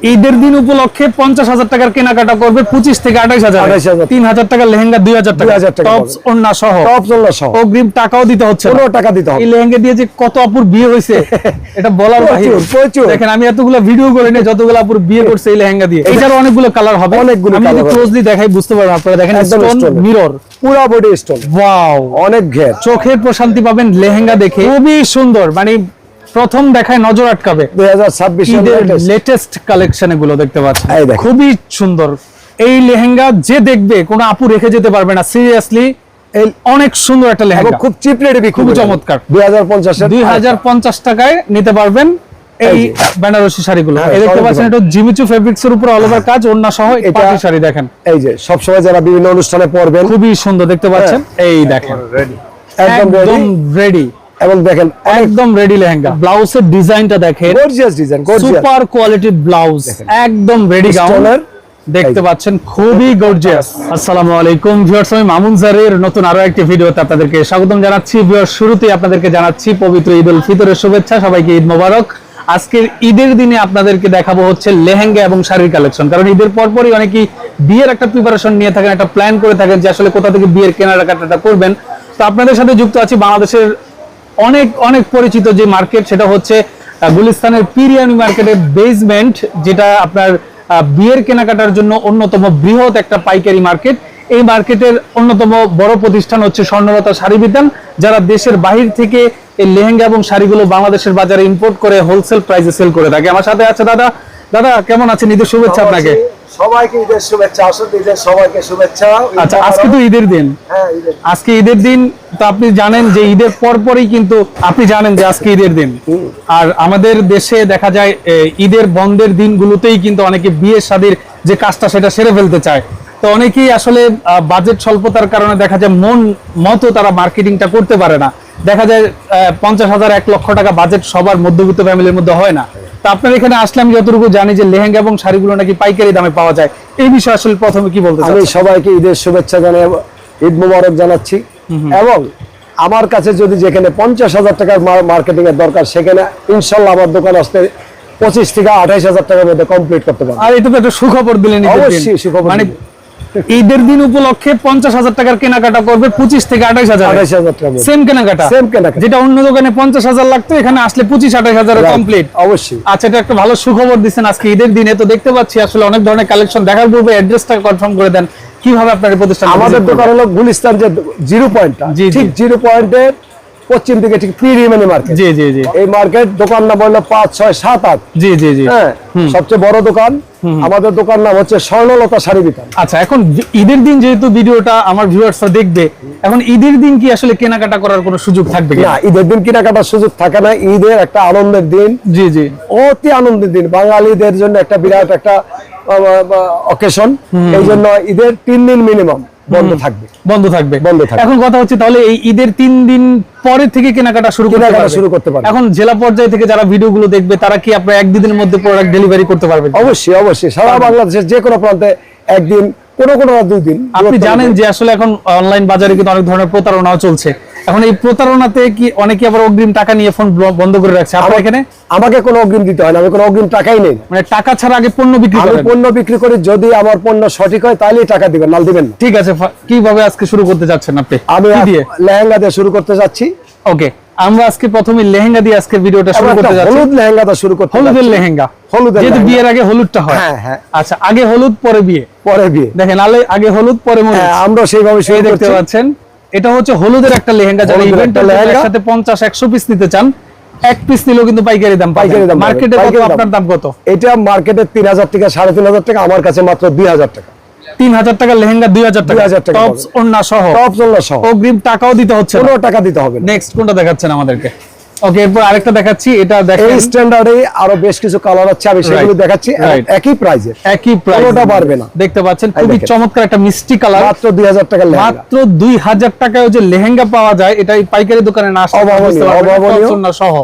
ঈদের দিন উপলক্ষে 50,000 টাকার কেনাকাটা করবে 25 থেকে 28,000, 3,000 টাকার লেহেঙ্গা 2,000 টাকা, টপস ওড়না সহ, অগ্রিম টাকাও দিতে হচ্ছে, 15 টাকা দিতে হবে। এই লেহেঙ্গা দিয়ে যে কত আপুর বিয়ে হয়েছে এটা বলার বাহিরে। দেখেন আমি এতগুলো ভিডিও করে নিয়ে যতগুলো আপুর বিয়ে করছে এই লেহেঙ্গা দিয়ে। এটার অনেকগুলো কালার হবে, আমি যদি ক্লোজলি দেখাই বুঝতে পারবেন আপনারা। দেখেন স্টোন মিরর, পুরো বডি স্টোন, ওয়াও, অনেক ঘের, চোখের প্রশান্তি পাবেন লেহেঙ্গা দেখে, খুবই সুন্দর। মানে প্রথম দেখায় নজর আটকাবে। 2026 এর লেটেস্ট কালেকশন এগুলো দেখতে পাচ্ছেন, খুবই সুন্দর। এই লেহেঙ্গা যে দেখবে কোনো আপু রেখে যেতে পারবে না, সিরিয়াসলি অনেক সুন্দর একটা লেহেঙ্গা, খুব চিপ রেটে, খুব চমৎকার। 2050 টাকায় নিতে পারবেন এই বেনারসি শাড়িগুলো। এই দেখতে পাচ্ছেন এটা জিমিচু ফেব্রিক্স এর উপর অল ওভার কাজ, ওড়না সহ পাটি শাড়ি। দেখেন এই যে সব সময় যারা বিভিন্ন অনুষ্ঠানে পরবেন, খুবই সুন্দর দেখতে পাচ্ছেন। এই দেখেন একদম রেডি, এবং দেখেন একদম রেডি লেহেঙ্গা। ব্লাউজের ডিজাইনটা দেখেন, gorgeous design, super quality blouse, একদম রেডি গাউন দেখতে পাচ্ছেন, খুবই গর্জিয়াস। আসসালামু আলাইকুম ভিউয়ার্স, আমি মামুন জারির নতুন আরো একটি ভিডিওতে আপনাদেরকে স্বাগতম জানাচ্ছি। ভিউয়ার্স, শুরুতেই আপনাদেরকে জানাচ্ছি পবিত্র ঈদ উল ফিতরের শুভেচ্ছা, সবাইকে ঈদ মোবারক। আজকের ঈদের দিনে আপনাদেরকে দেখাবো হচ্ছে লেহেঙ্গা এবং শাড়ির কালেকশন। কারণ ঈদের পরপরই অনেকেই বিয়ের একটা প্রিপারেশন নিয়ে থাকেন, একটা প্ল্যান করে থাকেন যে আসলে কোথা থেকে বিয়ের কেনাকাটা করবেন। তো আপনাদের সাথে যুক্ত আছি বাংলাদেশের অনেক অনেক পরিচিত যে মার্কেট, সেটা হচ্ছে গুলিস্তানের পিরিয়ানি মার্কেটের বেসমেন্ট, যেটা আপনার বিয়ের কেনাকাটার জন্য অন্যতম বৃহৎ একটা পাইকারি মার্কেট। এই মার্কেটের অন্যতম বড় প্রতিষ্ঠান হচ্ছে স্বর্ণলতা শাড়ি বিতান, যারা দেশের বাহির থেকে এই লেহেঙ্গা এবং শাড়িগুলো বাংলাদেশের বাজারে ইম্পোর্ট করে হোলসেল প্রাইসে সেল করে থাকে। আমার সাথে আছে দাদা। দাদা কেমন আছেন? ঈদের শুভেচ্ছা আপনাকে। সবাইকে ঈদের শুভেচ্ছা, আসলে ঈদের সবাইকে শুভেচ্ছা। আচ্ছা, আজকে তো ঈদের দিন। হ্যাঁ, আজকে ঈদের দিন, তো আপনি জানেন যে ঈদের পরপরই কিন্তু আপনি জানেন যে আজকে ঈদের দিন। আর আমাদের দেশে দেখা যায় ঈদের বন্ধের দিনগুলোতেই কিন্তু অনেকে বিয়ে শাদীর যে কাজটা সেটা সেরে ফেলতে চায়। তো অনেকেই আসলে বাজেট স্বল্পতার কারণে দেখা যায় মন মতো তারা মার্কেটিংটা করতে পারে না। দেখা যায় 50,000 1 লক্ষ টাকা বাজেট সবার মধ্যবিত্ত ফ্যামিলির মধ্যে হয় না। তো আপনার এখানে আসলে আমি যতটুকু জানি যে লেহেঙ্গা এবং শাড়িগুলো নাকি পাইকারি দামে পাওয়া যায়, এই বিষয়ে আসলে প্রথমে কি বলতে চাচ্ছেন? আমি সবাইকে ঈদের শুভেচ্ছা জানাই, ঈদ মোবারক জানাচ্ছি। এবং আমার কাছে যদি যেখানে 50,000 টাকার মার্কেটিং এর দরকার, সেখানে ইনশাআল্লাহ আমার দোকান আসতে 25 থেকে 28,000 টাকার মধ্যে কমপ্লিট করতে পারবো। আর এটা তো একটা সুখবর দিলেন। অবশ্যই সুখবর। মানে ঈদের দিন উপলক্ষে 50,000 টাকার কেনাকাটা করবে 25 থেকে 28,000 টাকা, সেম কেনাকাটা, যেটা অন্য দোকানে 50,000 লাগতো, এখানে আসলে 25-28,000 কমপ্লিট। অবশ্যই। আচ্ছা, এটা একটা ভালো সুখবর দিচ্ছেন আজকে ঈদের দিনে। তো দেখতে পাচ্ছি আসলে অনেক ধরনের কালেকশন। দেখার পূর্বে অ্যাড্রেসটা কনফার্ম করে দেন, কিভাবে আপনার এই প্রতিষ্ঠান? আমাদের দোকান হলো গুলিস্তান যে 0 পয়েন্টটা, ঠিক 0 পয়েন্টের পশ্চিম দিকে, ঠিক পিরিয়ানি মার্কেট। জি জি জি। এই মার্কেট দোকান নাম হলো 5, 6, 7, 8। জি জি জি। হ্যাঁ, সবচেয়ে বড় দোকান। আমাদের দোকান নাম হচ্ছে স্বর্ণলতা শাড়ি বিতান। আচ্ছা, এখন ঈদের দিন যেহেতু ভিডিওটা আমার ভিউয়ার্সরা দেখবে, এখন ঈদের দিন কি আসলে কেনাকাটা করার কোনো সুযোগ থাকবে না? ঈদের দিন কেনাকাটার সুযোগ থাকে না। ঈদের একটা আনন্দের দিন। জি জি, অতি আনন্দের দিন, বাঙালিদের জন্য একটা বিরাট একটা অকেশন। এই জন্য ঈদের 3 দিন মিনিমাম বন্ধ থাকবে। এখন কথা হচ্ছে, তাহলে এই ঈদের 3 দিন পরে থেকে কেনাকাটা শুরু করতে পারবে। এখন জেলা পর্যায়ে থেকে যারা ভিডিওগুলো দেখবে, তারা কি আপনার 1-2 দিনের মধ্যে প্রোডাক্ট ডেলিভারি করতে পারবে? অবশ্যই অবশ্যই, সারা বাংলাদেশের যে কোনো প্রান্তে 1 দিন, কোনো 2 দিন। আপনি জানেন যে আসলে এখন অনলাইন বাজারে কিন্তু অনেক ধরনের প্রতারণাও চলছে। এখন এই প্রতারণাতে কি অনেকে আবার অগ্রিম টাকা নিয়ে ফোন বন্ধ করে রাখছে। আপনার এখানে আমাকে কোনো অগ্রিম দিতে হয় না, আমি কোনো অগ্রিম টাকাই নেই। মানে টাকা ছাড়া আগে পণ্য বিক্রি করেন? আমি পণ্য বিক্রি করি, যদি আমার পণ্য সঠিক হয় তাহলেই টাকা দিবেন, নাল দিবেন না। ঠিক আছে, কিভাবে আজকে শুরু করতে যাচ্ছেন আপনি? আমি লেহেঙ্গা দিয়ে শুরু করতে যাচ্ছি। ওকে, আমরা আজকে প্রথমে লেহেঙ্গা দিয়ে আজকে ভিডিওটা শুরু করতে যাচ্ছি। হলুদ লেহেঙ্গা দিয়ে শুরু করতে যাচ্ছি। হলুদের লেহেঙ্গা, যেহেতু বিয়ের আগে হলুদটা হয়। হ্যাঁ হ্যাঁ। আচ্ছা, আগে হলুদ পরে বিয়ে। দেখেন, আগে হলুদ পরে মরিচ। হ্যাঁ, আমরা সেইভাবে শুরু দেখতে পাচ্ছেন। এটা হচ্ছে হলুদের একটা লেহেঙ্গা, যারা ইভেন্টের লেহেঙ্গার সাথে 50-100 পিস নিতে চান, 1 পিস নিলেও কিন্তু পাইকারি দাম। মার্কেটে কত? আপনার দাম কত? এটা মার্কেটে 3,000 থেকে 3,500 টাকা, আমার কাছে মাত্র 2,000 টাকা। 3,000 টাকার লেহেঙ্গা 2,000 টাকা, টপস ওড়না সহ, অগ্রিম টাকাও দিতে হচ্ছে, 15 টাকা দিতে হবে। নেক্সট কোনটা দেখাচ্ছেন আমাদেরকে? ওকে, এরপর আরেকটা দেখাচ্ছি। এটা দেখেন, এই স্ট্যান্ডার্ডে আরো বেশ কিছু কালার আছে, আমি সেগুলো দেখাচ্ছি। একই প্রাইসে, কোনোটা পারবে না। দেখতে পাচ্ছেন খুবই চমৎকার একটা মিষ্টি কালার, মাত্র 2,000 টাকা লেহেঙ্গা। মাত্র 2,000 টাকায় যে লেহেঙ্গা পাওয়া যায়, এটা পাইকারি দোকানে না আসলে অভাবনীয় সহ।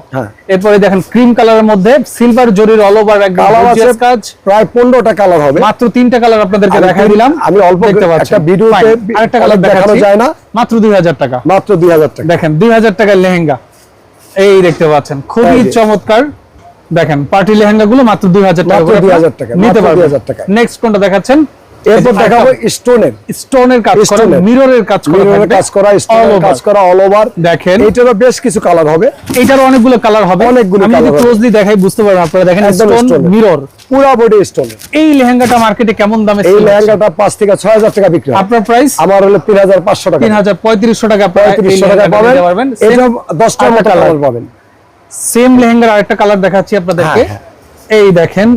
এরপরে দেখেন ক্রিম কালারের মধ্যে সিলভার জরির অল ওভার গর্জিয়াস কাজ, প্রায় 15টা কালার হবে। মাত্র 3টা কালার আপনাদেরকে দেখাই দিলাম। আমি অল্প দেখতে পাচ্ছেন একটা ভিডিওতে আরেকটা কালার দেখানো যায় না, মাত্র 2,000 টাকা। মাত্র 2,000 টাকা। দেখেন 2,000 টাকার লেহেঙ্গা, এই দেখতে পাচ্ছেন খুবই চমৎকার। দেখেন পার্টি লেহেঙ্গা গুলো মাত্র 2000 টাকা করে 2000 টাকা নিতে পারবেন। 2000 টাকা। নেক্সট কোনটা দেখাচ্ছেন? এরপর দেখাবো স্টোনের কাজ করা, মিররের কাজ করা, মিররের কাজ করা, স্টোনের কাজ করা অল ওভার। দেখেন এটারও বেশ কিছু কালার হবে, এটারও অনেকগুলো কালার হবে। অনেকগুলো আমি যদি কালার ক্লোজলি দেখাই বুঝতে পারবেন আপনারা। দেখেন একদম স্টোন stone, মিরর, পুরো বডি স্টোন। এই লেহেঙ্গাটা মার্কেটে কেমন দামে এই সেল হচ্ছে? লেহেঙ্গাটা 5 থেকে 6000 টাকা বিক্রি হয়। আপনার প্রাইস? আমার হলো 3500 টাকা, 3500 টাকা, 3500 টাকা পাবেন। এটা 10টা মতো কালার পাবেন। সেম লেহেঙ্গার আরেকটা কালার দেখাচ্ছি আপনাদেরকে। এই দেখেন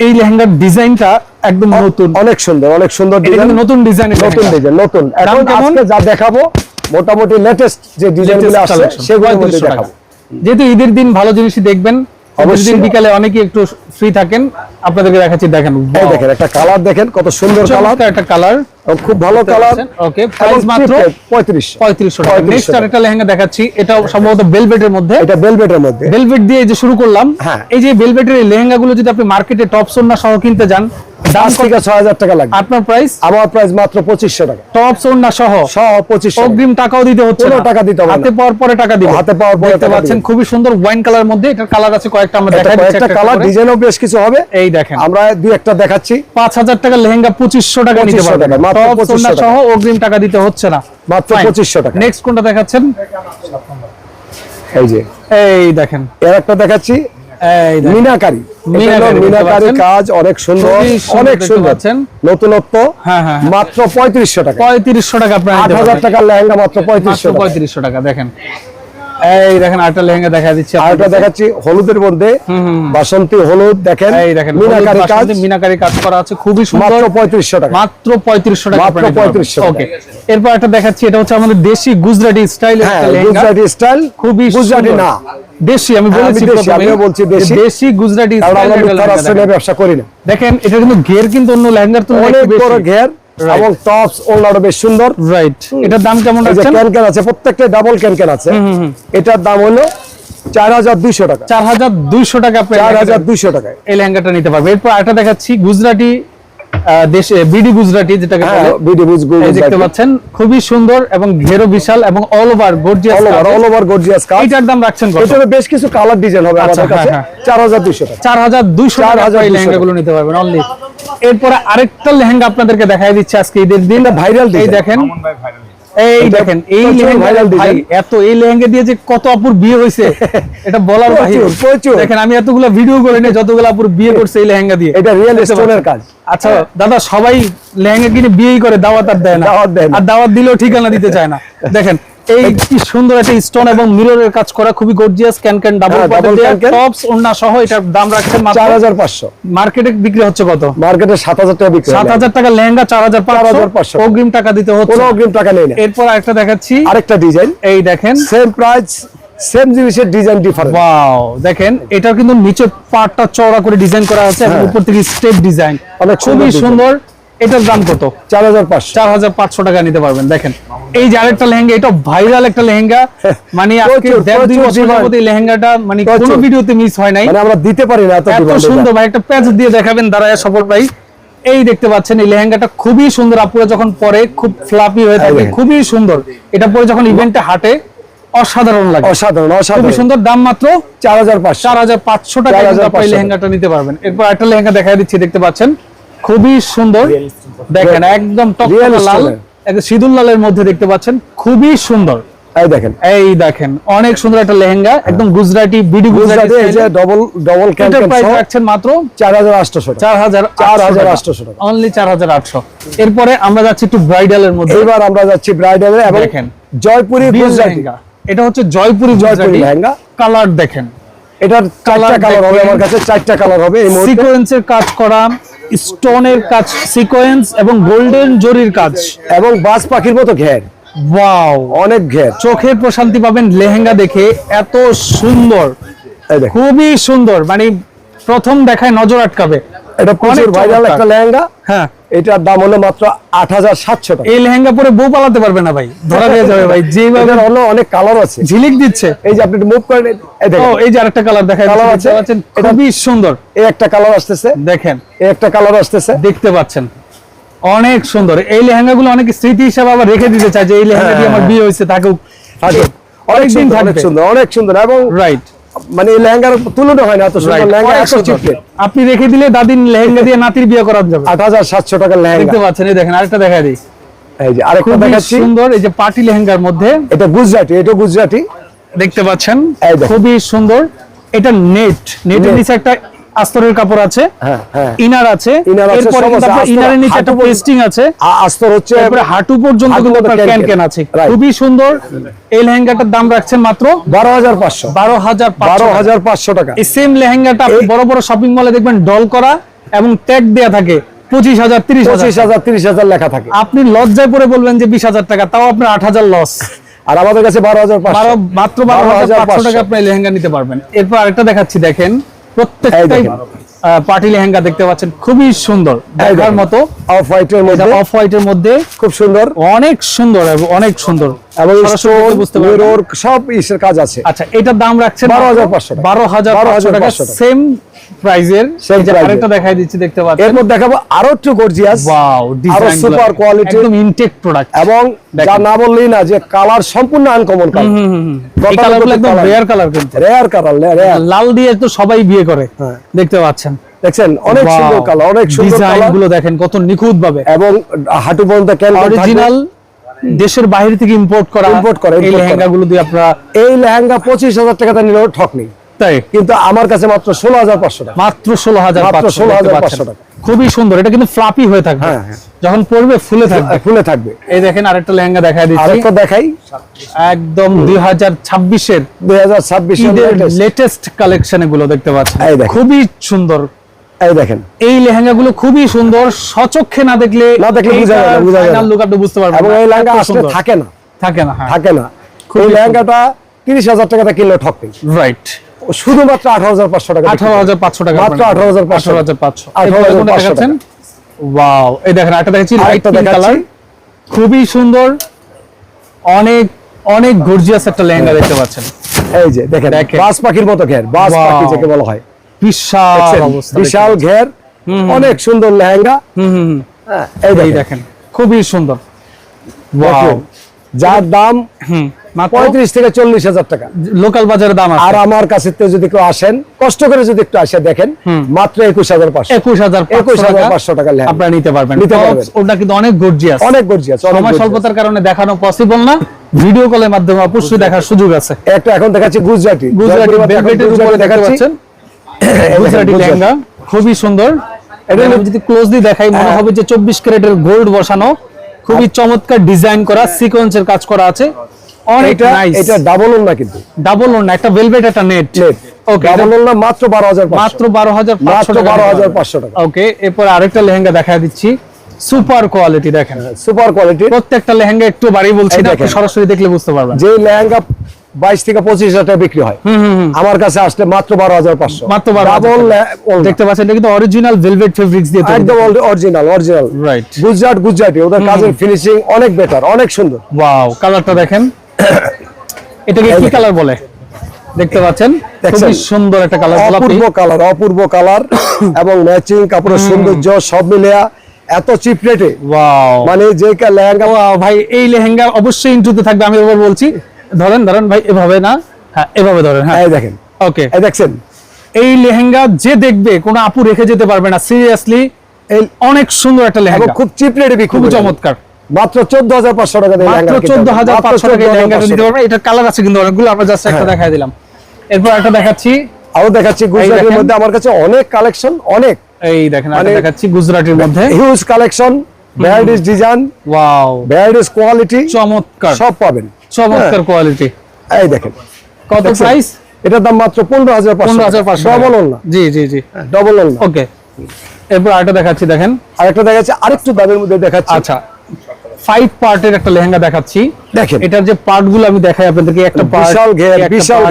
এই লেহেঙ্গার ডিজাইনটা একদম নতুন, অনেক সুন্দর, অনেক সুন্দর এটা ডিজাইন, কিন্তু নতুন ডিজাইন, নতুন ডিজাইন, নতুন। এখন কেমন? আজকে যা দেখাবো মোটামুটি লেটেস্ট যে ডিজাইনগুলো আসছে সেগুলোর মধ্যে দেখাবো। যেহেতু ঈদের দিন ভালো জিনিসই দেখবেন, অবশ্যই বিকালে অনেকে একটু ফ্রি থাকেন, আপনাদেরকে দেখাচ্ছি। দেখেন এই দেখেন একটা কালার, দেখেন কত সুন্দর কালার, একটা কালার, খুব ভালো কালার। ওকে, প্রাইস মাত্র 3500 টাকা। নেক্সট আরেকটা লেহেঙ্গা দেখাচ্ছি, এটা সম্ভবত ভেলভেটের মধ্যে। এটা ভেলভেটের মধ্যে, ভেলভেট দিয়ে যে শুরু করলাম। এই যে ভেলভেটের এই লেহেঙ্গাগুলো যদি আপনি মার্কেটে টপ সোনা সহ কিনতে যান, দাম 5 থেকে 6000 টাকা লাগবে। আপনার প্রাইস? আমার প্রাইস মাত্র 2500 টাকা, টপ সোনা সহ 2500। অগ্রিম টাকাও দিতে হচ্ছে না, কোনো টাকা দিতে হবে না, হাতে পাওয়ার পরে টাকা দিবেন। হাতে পাওয়ার পরে দেখতে টাকা পাচ্ছেন দিবেন। খুবই সুন্দর ওয়াইন কালার মধ্যে। এটার কালার আছে কয়েকটা, আমরা দেখাই দিচ্ছি একটা কালার, ডিজাইনও বেশ কিছু হবে। এই দেখেন আমরা দুই একটা দেখাচ্ছি। 5000 টাকা লেহেঙ্গা 2500 টাকা নিতে 2500 পারবেন, টাকা, মাত্র টপ 2500 সোনা টাকা। সহ অগ্রিম টাকা দিতে হচ্ছে না, মাত্র 2500 টাকা। নেক্সট কোনটা দেখাচ্ছেন? এই যে এই দেখেন এর একটা দেখাচ্ছি, এই দেখেন মিনাকারি। মিনাকারি কাজ অনেক সুন্দর, অনেক সুন্দর, নতুনত্ব। মাত্র 3500 টাকা, 3500 টাকা। আপনার 8000 টাকার লেহেঙ্গা মাত্র 3500 টাকা। দেখেন এই দেখেন আরেকটা লেহেঙ্গা দেখা দিচ্ছি, আরেকটা দেখাচ্ছি হলুদের মধ্যে, বাসন্তী হলুদ। দেখেন এই দেখেন মিনাকারি কাজ, মিনাকারি কাজ করা আছে, খুবই সুন্দর। মাত্র 3500 টাকা, মাত্র 3500 টাকা, মাত্র 3500 টাকা। ওকে, এরপর একটা দেখাচ্ছি, এটা হচ্ছে আমাদের দেশি গুজরাটি স্টাইলের একটা লেহেঙ্গা। গুজরাটি স্টাইল, খুবই গুজরাটি না দেশি, আমি বলেছি প্রথমে, আমিও বলছি দেশি। দেশি গুজরাটি স্টাইলের ব্যবসা করি না। দেখেন এটা কিন্তু ঘের কিন্তু অন্য লেহেঙ্গার তুলনায় অনেক একটু বড় বেশি। ঘের এবং টপস ওনারও বেশ সুন্দর। রাইট, এটার দাম কেমন এই যে রাখছেন? ক্যানক্যান আছে, প্রত্যেকটা ডাবল ক্যানক্যান আছে। এটার দাম হলো 4200 টাকা, 4200 টাকা। আপনি 4200 টাকায় এই লেহেঙ্গাটা নিতে পারবেন। এরপর আরেকটা দেখাচ্ছি গুজরাটি দেশে বিডি গুজরাটি যেটাকে বলে, বিডি এই দেখতে পাচ্ছেন খুবই সুন্দর এবং ঘেরও বিশাল এবং all over gorgeous, all over gorgeous কাজ। এটার দাম রাখছেন কত? এটার বেশ কিছু কালার ডিজাইন হবে আমাদের কাছে। 4200 টাকা, 4200 টাকা এই লেহেঙ্গাগুলো নিতে পারবেন অনলি। এরপর আরেকটা লেহেঙ্গা আপনাদেরকে দেখাই দিচ্ছি আজকে ঈদের দিন, ভাইরাল এই দেখেন, এই দেখেন এই লেহেঙ্গা ভাই, এত এই লেহেঙ্গা দিয়ে যে কত আপুর বিয়ে হয়েছে এটা বলার বাহিরে। দেখেন আমি এতগুলো ভিডিও করে নিয়ে যতগুলো আপুর বিয়ে করছে এই লেহেঙ্গা দিয়ে। এটা রিয়েল স্টোনের কাজ। আচ্ছা দাদা, সবাই লেহেঙ্গা কিনে বিয়েই করে, দাওয়াত আর দেয় না, আর দাওয়াত দিলেও ঠিকানা দিতে চায় না। দেখেন এই কি সুন্দর একটা স্টোন এবং মিররের কাজ করা, খুবই গর্জিয়াস ক্যানক্যান ডাবল টপস ওন্না সহ। এটার দাম রাখছেন মাত্র 4500। মার্কেটে বিক্রি হচ্ছে কত? মার্কেটে 7000 টাকা বিক্রি, 7000 টাকা লেহেঙ্গা 4500, অগ্রিম টাকা দিতে হচ্ছে, কোনো অগ্রিম টাকা নেই না। এরপর আরেকটা দেখাচ্ছি, আরেকটা ডিজাইন, এই দেখেন সেম প্রাইস সেম জিনিসের ডিজাইন ডিফারেন্ট। ওয়াও, দেখেন এটা কিন্তু নিচে পার্টটা চওড়া করে ডিজাইন করা আছে এবং উপর থেকে স্টেপ ডিজাইন, খুবই সুন্দর। এটার দাম কত? 4500 টাকা নিতে পারবেন। দেখেন এই যে আরেকটা লেহেঙ্গা, এটা ভাইরাল একটা লেহেঙ্গা, মানে আজকে 1.5-2 বছর যাবত এই লেহেঙ্গাটা মানে কোনো ভিডিওতে মিস হয় নাই, মানে আমরা দিতে পারি না এত সুন্দর। ভাই একটা প্যাচ দিয়ে দেখাবেন দাঁড়ায় সফল ভাই। এই দেখতে পাচ্ছেন এই লেহেঙ্গাটা খুবই সুন্দর, আপুরা যখন পরে খুব ফ্লাপি হয়ে থাকে, খুবই সুন্দর। এটা পরে যখন ইভেন্টে হাঁটে অসাধারণ লাগে, অসাধারণ, খুবই সুন্দর। দাম মাত্র 4500 টাকা আপনি লেহেঙ্গাটা নিতে পারবেন। এরপর একটা লেহেঙ্গা দেখাই দিচ্ছি, দেখতে পাচ্ছেন খুবই সুন্দর। দেখেন একদম টকটকে লাল, একদম সিঁদুর লালের মধ্যে দেখতে পাচ্ছেন, খুবই সুন্দর। এই দেখেন অনেক সুন্দর একটা লেহেঙ্গা, একদম গুজরাটি বিডি গুজরাটি, এই যে ডাবল ক্যানক্যান প্রাইস রাখছেন মাত্র 4800 টাকা, 4800 টাকা, অনলি 4800। এরপরে আমরা যাচ্ছি একটু ব্রাইডালের মধ্যে। এবার আমরা যাচ্ছি ব্রাইডালে এবং দেখেন জয়পুরি গুজরাটি। এটা হচ্ছে জয়পুরি লেহেঙ্গা, কালার দেখেন, এটার 4টা কালার হবে আমার কাছে, 4টা কালার হবে। এই মুহূর্তে সিকোয়েন্সের কাজ করা, স্টোনের কাজ, সিকোয়েন্স এবং গোল্ডেন জরির কাজ এবং বাজ পাখির মতো ঘের। ওয়াও, অনেক ঘের, চোখের প্রশান্তি পাবেন লেহেঙ্গা দেখে, এত সুন্দর, খুবই সুন্দর, মানে প্রথম দেখায় নজর আটকাবে। এটা প্রচুর ভাইরাল একটা লেহেঙ্গা। হ্যাঁ, এটার দাম হলো মাত্র 8700 টাকা। এই লেহেঙ্গা পরে বউ পালাতে পারবে না ভাই, ধরা হয়ে যাবে ভাই, যেভাবে হলো অনেক কালার আছে, ঝিলিক দিচ্ছে। এই যে আপনি একটু মুভ করেন, এই দেখেন, এই যে আরেকটা কালার দেখাই যাচ্ছে, খুবই সুন্দর। এই একটা কালার আসতেছে, দেখেন এই একটা কালার আসতেছে, দেখতে পাচ্ছেন অনেক সুন্দর। এই লেহেঙ্গাগুলো অনেক স্মৃতি হিসেবে আবার রেখে দিতে চায়, যে এই লেহেঙ্গা দিয়ে আমার বিয়ে হয়েছে, থাকুক, অনেক দিন থাকবে, সুন্দর, অনেক সুন্দর। এবং রাইট মানে এই লেহেঙ্গার তুলনা হয় না, এত সুন্দর লেহেঙ্গা, এত চিপে আপনি রেখে দিলে দাদির লেহেঙ্গা দিয়ে নাতির বিয়ে করা যাবে। 8700 টাকার লেহেঙ্গা দেখতে পাচ্ছেন, এই দেখেন আরেকটা দেখা দিই, এই যে আরেকটা দেখাচ্ছি, সুন্দর। এই যে পার্টি লেহেঙ্গার মধ্যে, এটা গুজরাটি, এটা গুজরাটি দেখতে পাচ্ছেন, খুবই সুন্দর। এটা নেটের নিচে একটা আস্তরের কাপড় আছে, ইনার আছে, এরপরে ইনারের নিচে একটা পেস্টিং আছে, আস্তর হচ্ছে, এরপরে হাঁটু পর্যন্ত কিন্তু আপনার ক্যান আছে, খুবই সুন্দর। এই লেহেঙ্গাটার দাম রাখছেন মাত্র 12500 টাকা। এই সেম লেহেঙ্গাটা আপনি বড় বড় শপিং মলে দেখবেন ডল করা এবং ট্যাগ দেয়া থাকে 25000 30000 লেখা থাকে। আপনি লজ্জায় পড়ে বলবেন যে 20000 টাকা, তাও আপনার 8000 লস। আর আমাদের কাছে 12500, মাত্র 12500 টাকা আপনি লেহেঙ্গা নিতে পারবেন। এরপর আরেকটা দেখাচ্ছি, দেখেন প্রত্যেকটাই পার্টি লেহেঙ্গা দেখতে পাচ্ছেন, খুবই সুন্দর, দেখার মতো। অফ হোয়াইটের মধ্যে খুব সুন্দর, অনেক সুন্দর, অনেক সুন্দর, এবং মিরর সব ইসের কাজ আছে। আচ্ছা, এটার দাম রাখছেন 12500 টাকা, সেম প্রাইজের। আরেকটা দেখাই দিচ্ছি, দেখতে পাচ্ছেন। এরপর দেখাবো আরো একটু gorgeous, wow, design super quality, একদম ইনটেক প্রোডাক্ট, এবং যা না বললেই না যে কালার সম্পূর্ণ আনকমন কালার। এই কালারগুলো একদম রেয়ার কালার, কিন্তু রেয়ার কালার, লাল দিয়ে তো সবাই বিয়ে করে, দেখতে পাচ্ছেন। দেখছেন অনেক সুন্দর কালার, অনেক সুন্দর ডিজাইন গুলো দেখেন কত নিখুঁত ভাবে, এবং হাঁটু পর্যন্ত অরিজিনাল দেশের বাইরে থেকে ইম্পোর্ট করা এই লেহেঙ্গা গুলো দিয়ে আপনারা, এই লেহেঙ্গা 25000 টাকাতে নিলেও ঠক নেই, তাই, কিন্তু আমার কাছে মাত্র 16500 টাকা, মাত্র 16500 টাকা। খুবই সুন্দর, এটা কিন্তু ফ্লাপি হয়ে থাকবে, যখন পরবে ফুলে থাকবে। এই দেখেন আরেকটা লেহেঙ্গা দেখাই দিচ্ছি, আরেকটা দেখাই, একদম 2026 এর লেটেস্ট কালেকশন এগুলো দেখতে পাচ্ছেন, খুবই সুন্দর। এই দেখেন এই লেহেঙ্গা গুলো খুবই সুন্দর, সচক্ষে না দেখলে বোঝা যায় না, লুক আপনি বুঝতে পারবেন। এবং এই লেহেঙ্গা আসলে থাকে না। এই লেহেঙ্গাটা 30000 টাকাতে কিনলে ঠক নেই, রাইট, শুধুমাত্র 18500 টাকা, 18500 টাকা, মাত্র 18500। ওয়াও, এই দেখেন একটা দেখাচ্ছি, লাইট পিঙ্ক কালার, খুবই সুন্দর, অনেক অনেক গর্জিয়াস একটা লেহেঙ্গা দেখতে পাচ্ছেন। এই যে দেখেন বাজ পাখির মতো ঘের, বাজ পাখি যাকে বলা হয়, বিশাল ঘের, অনেক সুন্দর লেহেঙ্গা। এই দেখেন খুবই সুন্দর, ওয়াও, যার দাম 35 থেকে 40000 টাকা লোকাল বাজারে দাম আছে। আর আমার কাছে যদি কেউ আসেন, কষ্ট করে যদি একটু আসে দেখেন, মাত্র 21500 টাকা আপনারা নিতে পারবেন। ওটা কিন্তু অনেক গর্জিয়াস, সময় স্বল্পতার কারণে দেখানো পসিবল না, ভিডিও কলের মাধ্যমে অবশ্যই দেখার সুযোগ আছে। একটা এখন দেখাচ্ছি গুজরাটি ভেলভেটের উপরে দেখাচ্ছি, গুজরাটি লেহেঙ্গা খুবই সুন্দর। এটা যদি ক্লোজলি দেখাই মনে হবে যে 24 ক্যারেটের গোল্ড বসানো, খুবই চমৎকার ডিজাইন করা, সিকোয়েন্সের কাজ করা আছে, অনেক নাইস। এটা ডাবল ওড়না, কিন্তু ডাবল ওড়না, একটা ভেলভেট, একটা নেট, ওকে, ডাবল ওড়না, মাত্র 12500 টাকা। ওকে, এরপর আরেকটা লেহেঙ্গা দেখায় দিচ্ছি, সুপার কোয়ালিটি, দেখেন সুপার কোয়ালিটি, প্রত্যেকটা লেহেঙ্গা একটু বাড়ি বলছি না, সরাসরি দেখলে বুঝতে পারবেন। যে লেহেঙ্গা 22 থেকে 25000 টাকা বিক্রি হয়, আমার কাছে আসলে মাত্র 12500, মাত্র 12500। দেখতে পাচ্ছেন এটা কিন্তু অরিজিনাল ভেলভেট ফেব্রিক্স দিয়ে তৈরি, একদম অরিজিনাল, রাইট, গুজরাটি, ওদের কাজের ফিনিশিং অনেক বেটার, অনেক সুন্দর। ওয়াও, কালারটা দেখেন, এটাকে কি কালার বলে দেখতে পাচ্ছেন, খুবই সুন্দর একটা কালার, অপূর্ব কালার এবং ম্যাচিং কাপড়ের সৌন্দর্য সব মিলিয়ে এত চিপ রেটে, ওয়াও, মানে যে লেহেঙ্গা, ওয়াও ভাই, এই লেহেঙ্গা অবশ্যই ইনটুতে থাকবে। আমি এবার বলছি, ধরেন ভাই, এভাবে না, হ্যাঁ এভাবে ধরেন, হ্যাঁ এই দেখেন, ওকে, এই দেখছেন, এই লেহেঙ্গা যে দেখবে কোনো আপু রেখে যেতে পারবে না, সিরিয়াসলি এই অনেক সুন্দর একটা লেহেঙ্গা, খুব চিপ রেটে, খুব চমৎকার, মাত্র 14500 টাকা দিয়ে, মাত্র 14500 টাকা লেহেঙ্গাটা নিতে পারবেন। এটা কালার আছে কিন্তু অনেকগুলো, আমরা জাস্ট একটা দেখাই দিলাম। এরপর একটা দেখাচ্ছি, গুজরাটির মধ্যে আমার কাছে অনেক কালেকশন, অনেক, এই দেখেন একটা দেখাচ্ছি গুজরাটির মধ্যে, huge collection, varieties design, wow, varieties quality, চমৎকার, সব পাবেন, চমৎকার কোয়ালিটি। এই দেখেন কত প্রাইস, এটার দাম মাত্র 15500, ডাবল ওড়না, জি, ডাবল ওড়না, ওকে। এরপর আরেকটা দেখাচ্ছি, দেখেন আরেকটা দেখাচ্ছি, আরেকটু দামের মধ্যে দেখাচ্ছি। আচ্ছা, 5 পার্টের একটা লেহেঙ্গা দেখাচ্ছি, দেখেন এটার যে পার্ট গুলো আমি দেখাই আপনাদেরকে, একটা পার্ট, বিশাল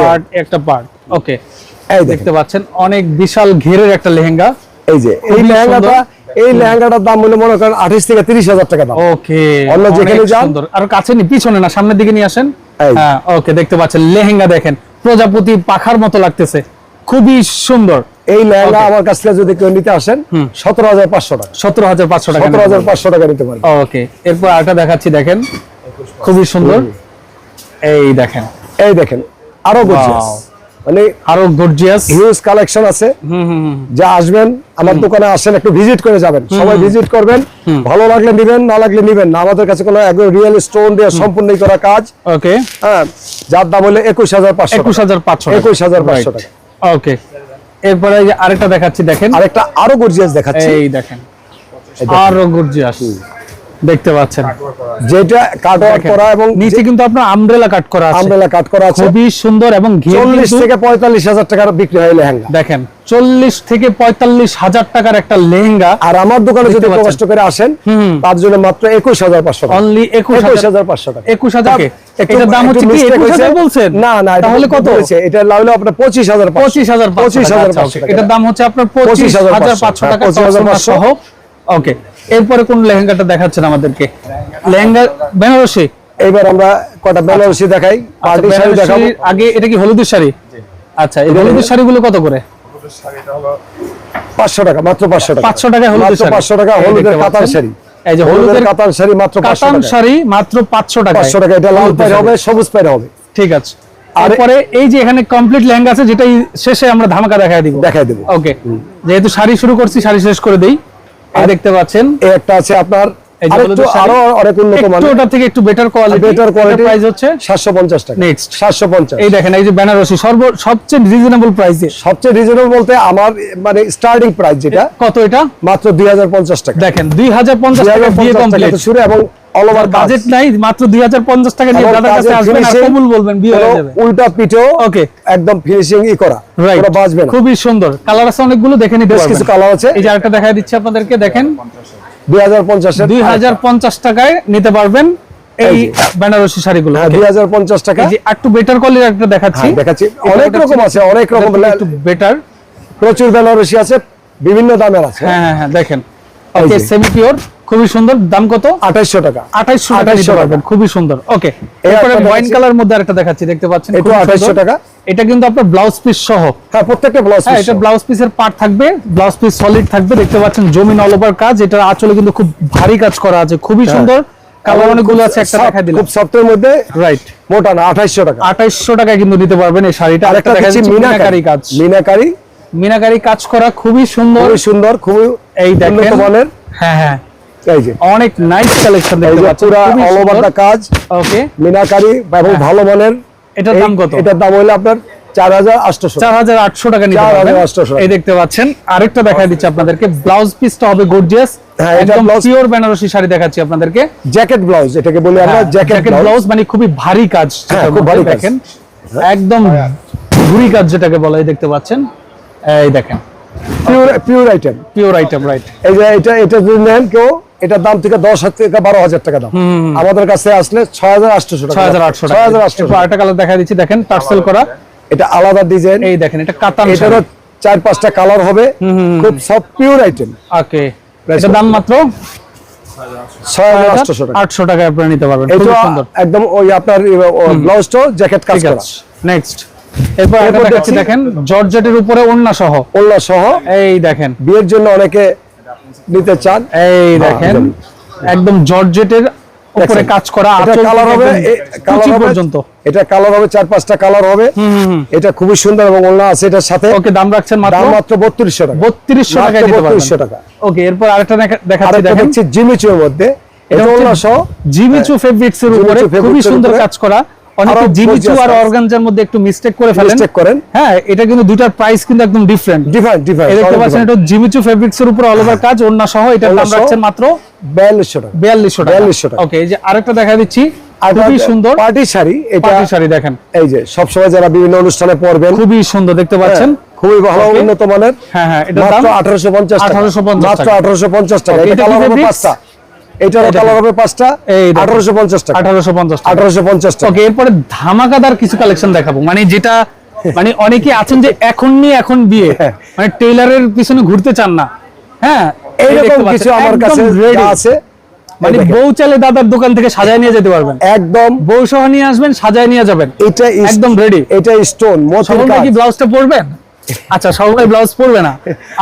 পার্ট, একটা পার্ট, ওকে, এই দেখতে পাচ্ছেন অনেক বিশাল ঘেরের একটা লেহেঙ্গা। এই যে এই লেহেঙ্গাটার দাম মনে করেন 28 থেকে 30000 টাকা দাম, ওকে, অন্য যেখানে যান, আর কাছে নি, পিছনে না, সামনের দিকে নিয়ে আসেন, হ্যাঁ, ওকে, দেখতে পাচ্ছেন লেহেঙ্গা দেখেন, প্রজাপতি পাখার মতো লাগতেছে, খুবই সুন্দর। এই লেহেঙ্গা আমার কাছ থেকে যদি কেউ নিতে আসেন 17500 টাকা, 17500 টাকা নিতে পারবেন, ওকে। এরপর আরেকটা দেখাচ্ছি, দেখেন খুবই সুন্দর, এই দেখেন আরো গর্জিয়াস, মানে আরো গর্জিয়াস হিউজ কালেকশন আছে। যা আসবেন আমার দোকানে আসেন, একটু ভিজিট করে যাবেন, সবাই ভিজিট করবেন, ভালো লাগলে নেবেন, না লাগলে নেবেন না। আমাদের কাছে কোনো একদম রিয়েল স্টোন দিয়ে সম্পূর্ণ করা কাজ। ওকে, হ্যাঁ, যার দাম হলো 21,500 21,500 টাকা। ওকে, এরপরে এই যে আরেকটা দেখাচ্ছি, দেখেন আরেকটা আরো গর্জিয়াস দেখাচ্ছি। এই দেখেন আরো গর্জিয়াস দেখতে পাচ্ছেন, যেটা কাট ওয়ার্ক করা এবং নিচে কিন্তু আপনার আমব্রেলা কাট করা আছে, আমব্রেলা কাট করা আছে, খুবই সুন্দর এবং 40 থেকে 45,000 টাকার বিক্রি হয় লেহেঙ্গা। দেখেন 40 থেকে 45,000 টাকার একটা লেহেঙ্গা। আর আমার দোকানে যদি কষ্ট করে আসেন তার জন্য মাত্র 21,500 টাকা। অনলি 21,500 টাকা। 21,000 এটার দাম হচ্ছে কি 21,000 বলছেন? না না, তাহলে কত বলেছে? এটা লাউলে আপনার 25,500 এটার দাম হচ্ছে আপনার 25,500 টাকা সহ। ওকে, এরপরে কোন লেহেঙ্গাটা দেখাচ্ছেন আমাদেরকে? লেহেঙ্গা বেনারসি। এবার আমরা কটা বেনারসি দেখাই, পার্টি শাড়ি দেখাবো। আগে এটা কি হলুদের শাড়ি? আচ্ছা, এই হলুদের শাড়িগুলো কত করে? 500 টাকা, মাত্র 500 টাকা। 500 টাকা হলুদের শাড়ি, 500 টাকা হলুদের কাতান শাড়ি। এই যে হলুদের কাতান শাড়ি মাত্র 500 কাতান টাকা। শাড়ি মাত্র 500 টাকা। 500 টাকা। এটা লাল পাড় হবে, সবুজ পাড় হবে। ঠিক আছে। তারপরে এই যে এখানে কমপ্লিট লেহেঙ্গা আছে, যেটা শেষে আমরা ধামাকা দেখায় দিব। ওকে, যেহেতু শাড়ি শুরু করছি, শাড়ি শেষ করে দেই। আর দেখতে পাচ্ছেন এই একটা আছে আপনার আরো অনেক উন্নত মানের, ওটা থেকে একটু বেটার কোয়ালিটি। প্রাইস হচ্ছে 750 টাকা। নেক্সট 750। এই দেখেন, এই যে বেনারসি সবচেয়ে রিজনেবল প্রাইসে। সবচেয়ে রিজনেবল বলতে আমার মানে স্টার্টিং প্রাইস যেটা, কত এটা? মাত্র 2050 টাকা। দেখেন 2050 টাকা দিয়ে কমপ্লিট শুরু, এবং অল ওভার বাজেট নাই, মাত্র 2050 টাকা নিয়ে দাদার কাছে আসবেন আর কবুল বলবেন, বিয়ে হয়ে যাবে। উল্টা পিঠো ওকে, একদম ফিনিশিং করা, পুরো বাজবে না। খুবই সুন্দর কালার আছে, অনেকগুলো দেখে নিতে পারবেন। কিছু কালার আছে, এই যে আরেকটা দেখাই দিচ্ছি আপনাদেরকে, দেখেন 2050 টাকায় নিতে পারবেন এই বেনারসি শাড়িগুলো। 2050 টাকা। এই যে একটু বেটার কোয়ালিটির একটা দেখাচ্ছি, অনেক রকম আছে, অনেক রকম, একটু বেটার, প্রচুর বেনারসি আছে, বিভিন্ন দামের আছে। হ্যাঁ হ্যাঁ, দেখেন ওকে, সেমি পিওর, খুবই সুন্দর। দাম কত? 2800 টাকা। 2800 টাকা নিতে পারবেন, খুবই সুন্দর। ওকে, এরপরে ওয়াইন কালার মধ্যে আরেকটা দেখাচ্ছি, দেখতে পাচ্ছেন, এটা 2800 টাকা। এটা কিন্তু আপনার ব্লাউজ পিস সহ। হ্যাঁ, প্রত্যেকটা ব্লাউজ পিস। এটা ব্লাউজ পিসের পার্ট থাকবে, ব্লাউজ পিস সলিড থাকবে, দেখতে পাচ্ছেন জমিন অল ওভার কাজ। এটা আঁচলে কিন্তু খুব ভারী কাজ করা আছে, খুবই সুন্দর। কালার অনেকগুলো আছে, একটা দেখাই দিলাম, খুব সফটের মধ্যে, রাইট। মোটা না, 2800 টাকা। 2800 টাকায় কিন্তু নিতে পারবেন এই শাড়িটা। আরেকটা দেখাচ্ছি মিনাকারি কাজ, মিনাকারি কাজ করা, খুবই সুন্দর, খুবই সুন্দর, খুবই এই দেখেন মানের। হ্যাঁ হ্যাঁ, এই যে অনেক নাইস কালেকশন দেখতে পাচ্ছেন, পুরো অল ওভার দা কাজ। ওকে, মিনাকারি এবং ভালো মানের। এটার দাম কত? এটার দাম হলো আপনার 4800 টাকা নিতে পারবেন। এই দেখতে পাচ্ছেন, আরেকটা দেখাই দিচ্ছি আপনাদেরকে, ব্লাউজ পিসটা হবে গর্জিয়াস, একদম পিওর বেনারসি শাড়ি দেখাচ্ছি আপনাদেরকে। জ্যাকেট ব্লাউজ এটাকে বলি আমরা, জ্যাকেট ব্লাউজ, মানে খুবই ভারী কাজ, খুব ভারী কাজ। দেখেন একদম ঘুরি কাজ যেটাকে বলে, দেখতে পাচ্ছেন, এই দেখেন পিওর আইটেম, রাইট। এই যে এটা যদি নেন কেউ, এটার দাম থেকে 10,000 থেকে 12,000 টাকা দাম। আমাদের কাছে আসলে 6,800 টাকা। 6,800 টাকা। আরেকটা কালার দেখাই দিচ্ছি, দেখেন টার্সেল করা, এটা আলাদা ডিজাইন। এই দেখেন, এটা কাতান, এটারও 4-5টা কালার হবে, খুব সব পিওর আইটেম। ওকে, এটার দাম মাত্র 6,800 টাকায় আপনারা নিতে পারবেন, খুব সুন্দর একদম। ওই আপনার ব্লাউজটা জ্যাকেট কাজ করা। নেক্সট, এরপর এটা দেখাচ্ছি, দেখেন জর্জেটের উপরে ওড়না সহ। এই দেখেন, বিয়ের জন্য অনেকে নিতে চান। এই দেখেন, একদম জর্জেটের উপরে কাজ করা, আঁচল কালার হবে, কালার পর্যন্ত। এটা কালার হবে 4-5টা কালার হবে। এটা খুবই সুন্দর এবং ওড়না আছে এটার সাথে। ওকে, দাম রাখছেন মাত্র 3200 টাকা। 3200 টাকায় নিতে পারবেন। 3200 টাকা। ওকে, এরপর আরেকটা দেখাচ্ছি, দেখেন জিমিচুর মধ্যে, এটা ওড়না সহ জিমিচু ফেব্রিক্স এর উপরে খুবই সুন্দর কাজ করা। অনেকে জিমিচু আর অর্গানজার মধ্যে একটু মিস্টেক করে ফেলেন। হ্যাঁ, এটা কিন্তু দুটার প্রাইস কিন্তু একদম ডিফারেন্ট। দেখতে পাচ্ছেন, এটা জিমিচু ফেব্রিক্স এর উপর অল ওভার কাজ, ওড়না সহ। এটার দাম রাখছেন মাত্র 4200 টাকা। ওকে, এই যে আরেকটা দেখা দিচ্ছি, খুবই সুন্দর পার্টি শাড়ি। এটা পার্টি শাড়ি দেখেন, এই যে সব সময় যারা বিভিন্ন অনুষ্ঠানে পরবেন, খুবই সুন্দর দেখতে পাচ্ছেন, খুবই ভালো উন্নত মানের। হ্যাঁ হ্যাঁ, এটা দাম 1850 টাকা। মাত্র 1850 টাকা। এটা কালার হবে 5টা, এটার কালার হবে 5টা, 1850 টাকা। 1850 টাকা। ওকে, এরপরে ধামাকাদার কিছু কালেকশন দেখাবো, মানে যেটা মানে অনেকে আছেন যে এখন নিয়ে এখন বিয়ে, মানে টেইলারের পিছনে ঘুরতে চান না। হ্যাঁ, এইরকম কিছু আমার কাছে আছে, মানে বউ চাইলে দাদার দোকান থেকে সাজায় নিয়ে যেতে পারবেন, একদম বউ সহ নিয়ে আসবেন, সাজায় নিয়ে যাবেন, এটা একদম রেডি। এটা স্টোন সবাই কি ব্লাউজটা পরবেন? আচ্ছা, সবাই ব্লাউজ পরবে না।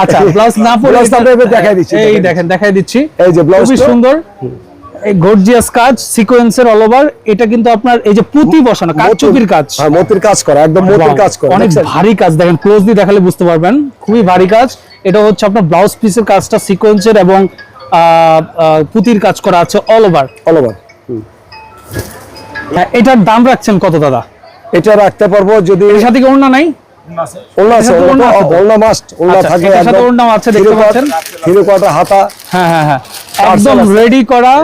আচ্ছা, ব্লাউজ না পরলে দেখাই দিচ্ছি। এই দেখেন, দেখাই দিচ্ছি, এই যে ব্লাউজ, খুবই সুন্দর। এই গর্জিয়াস কাজ সিকোয়েন্সের অল ওভার, এটা কিন্তু আপনার এই যে পুঁতি বসানো কারচুপির কাজ, হ্যাঁ মতির কাজ করা, একদম মতির কাজ করা, অনেক ভারী কাজ, দেখেন ক্লোজলি দেখালে বুঝতে পারবেন, খুবই ভারী কাজ। এটা হচ্ছে আপনার ব্লাউজ পিসের কাজটা সিকোয়েন্সের এবং পুঁতির কাজ করা আছে অল ওভার। এটার দাম রাখছেন কত দাদা? এটা রাখতে পারবো যদি এর সাথে কি ওড়না নাই? ওড়না আছে, ওড়না মাস্ট, ওড়না থাকে, এর সাথে ওড়নাও আছে দেখতে পাচ্ছেন, থ্রি কোয়ার্টার হাতা, হ্যাঁ হ্যাঁ হ্যাঁ একদম রেডি করা,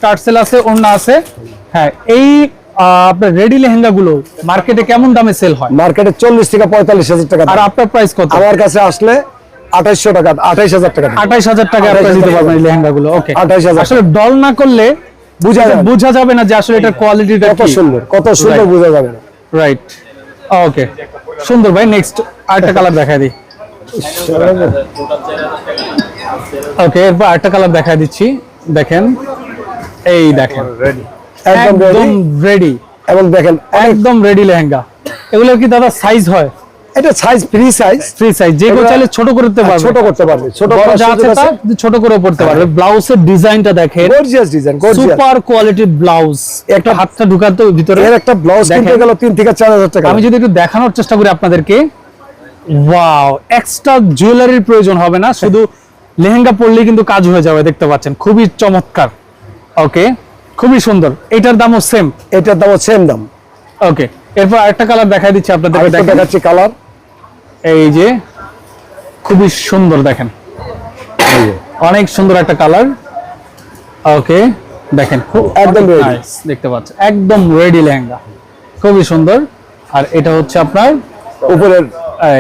টার্সেল আছে, ওড়না আছে। হ্যাঁ এই আপনার রেডি লেহেঙ্গা গুলো মার্কেটে কেমন দামে সেল হয়? মার্কেটে 40 থেকে 45,000 টাকা। আর আপনার প্রাইস কত? আমার কাছে আসলে 2800 টাকা, 28,000 টাকা, 28,000 টাকা আপনারা দিতে পারবেন এই লেহেঙ্গা গুলো। ওকে 28,000। আসলে ডল না করলে বোঝা যাবে না যে আসলে এটার কোয়ালিটিটা কত সুন্দর, কত সুন্দর বোঝা যাবে না। রাইট, ওকে সুন্দর ভাই। নেক্সট আরেকটা কালার দেখাই দিই। ওকে এরপর আরেকটা কালার দেখাই দিচ্ছি, দেখেন এই দেখেন একদম রেডি, এবং দেখেন একদম রেডি লেহেঙ্গা। এগুলো কি দাদা সাইজ হয়? এটা সাইজ ফ্রি সাইজ, যে কেউ চাইলে ছোট করতে পারবে, ছোট করতে পারবে, ছোট বড় করার যা সুযোগ আছে তা আছে। ছোট করে পড়তে পারবে। ব্লাউজের ডিজাইনটা দেখেন, গর্জিয়াস ডিজাইন, গর্জিয়াস সুপার কোয়ালিটির ব্লাউজ। একটা হাতটা ঢুকাতে ভিতরে, এর একটা ব্লাউজ কিনতে গেল 3 থেকে 4,000 টাকা। আমি যদি একটু দেখানোর চেষ্টা করি আপনাদেরকে, ওয়াও, এক্সট্রা জুয়েলারির প্রয়োজন হবে না, শুধু লেহেঙ্গা পরলেই কিন্তু কাজ হয়ে যাবে। দেখতে পাচ্ছেন খুবই চমৎকার, ওকে খুবই সুন্দর। এটার দামও সেম, এটার দামও সেম দাম। ওকে এরপর আরেকটা কালার দেখাই দিচ্ছি আপনাদেরকে, দেখাচ্ছি কালার, এই যে খুবই সুন্দর, দেখেন অনেক সুন্দর একটা কালার। ওকে দেখেন একদম রেডি, দেখতে পাচ্ছেন একদম রেডি লেহেঙ্গা, খুবই সুন্দর। আর এটা হচ্ছে আপনার উপরের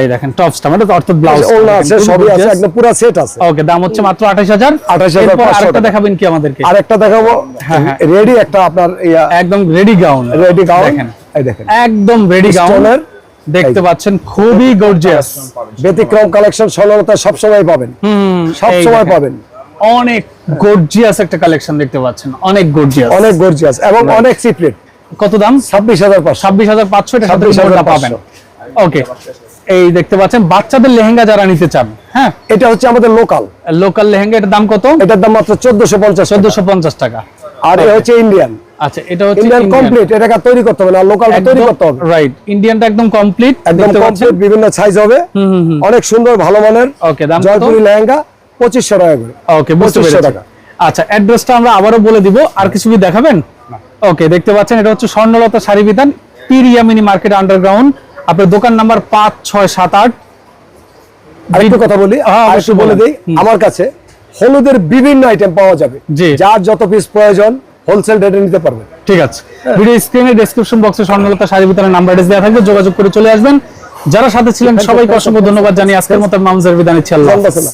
এই দেখেন টপসটা, মানে অর্থাৎ ব্লাউজ ওড়না আছে, সবই আছে, একদম পুরো সেট আছে। ওকে দাম হচ্ছে মাত্র 28,000। 28,500 আরেকটা দেখাবেন কি আমাদেরকে? আরেকটা দেখাবো, হ্যাঁ রেডি একটা আপনার একদম রেডি গাউন, রেডি গাউন, দেখেন এই দেখেন একদম রেডি গাউন দেখতে পাচ্ছেন, খুবই গর্জিয়াস। ব্যতিক্রম কালেকশন, সরলতা সব সময় পাবেন, সব সময় পাবেন। অনেক গর্জিয়াস একটা কালেকশন দেখতে পাচ্ছেন, অনেক গর্জিয়াস, অনেক গর্জিয়াস এবং অনেক চিপরেট। কত দাম? 26,500। 26,500 এটা সাথে মোড়টা পাবেন। ওকে এই দেখতে পাচ্ছেন বাচ্চাদের লেহেঙ্গা যারা নিতে চান, হ্যাঁ এটা হচ্ছে আমাদের লোকাল লেহেঙ্গা। এটার দাম কত? এটার দাম মাত্র 1450 টাকা। আর এটা হচ্ছে ইন্ডিয়ান। আচ্ছা এটা হচ্ছে ইন্ডিয়ান কমপ্লিট, এটাকে তৈরি করতে হবে না, লোকালটা তৈরি করতে হবে। রাইট, ইন্ডিয়ানটা একদম কমপ্লিট, একদম কমপ্লিট, বিভিন্ন সাইজ হবে, অনেক সুন্দর ভালো মানের। ওকে দাম কত? জয়পুরি লেহেঙ্গা 2500 টাকা করে। ওকে বুঝতে পেরেছি। আচ্ছা অ্যাড্রেসটা আমরা আবারও বলে দিব, আর কিছু কি দেখাবেন? ওকে দেখতে পাচ্ছেন এটা হচ্ছে স্বর্ণলতা শাড়ি বিতান, পিরিয়া মিনি মার্কেট আন্ডারগ্রাউন্ড। আপনার দোকান নাম্বার 5, 6, 7, 8। আরেকটু কথা বলি, আরেকটু বলে দেই, আমার কাছে হলুদের বিভিন্ন আইটেম পাওয়া যাবে, যার যত পিস প্রয়োজন হোলসেল রেটে নিতে পারবেন। ঠিক আছে, ভিডিও স্ক্রিনে ডেসক্রিপশন বক্সে স্বর্ণলতা শাড়ি বিতানের নাম্বার দেওয়া থাকবে, যোগাযোগ করে চলে আসবেন। যারা সাথে ছিলেন সবাইকে অসংখ্য ধন্যবাদ জানিয়ে আজকের মতো মামজার বিদায় নিচ্ছি। আল্লাহ হাফেজ।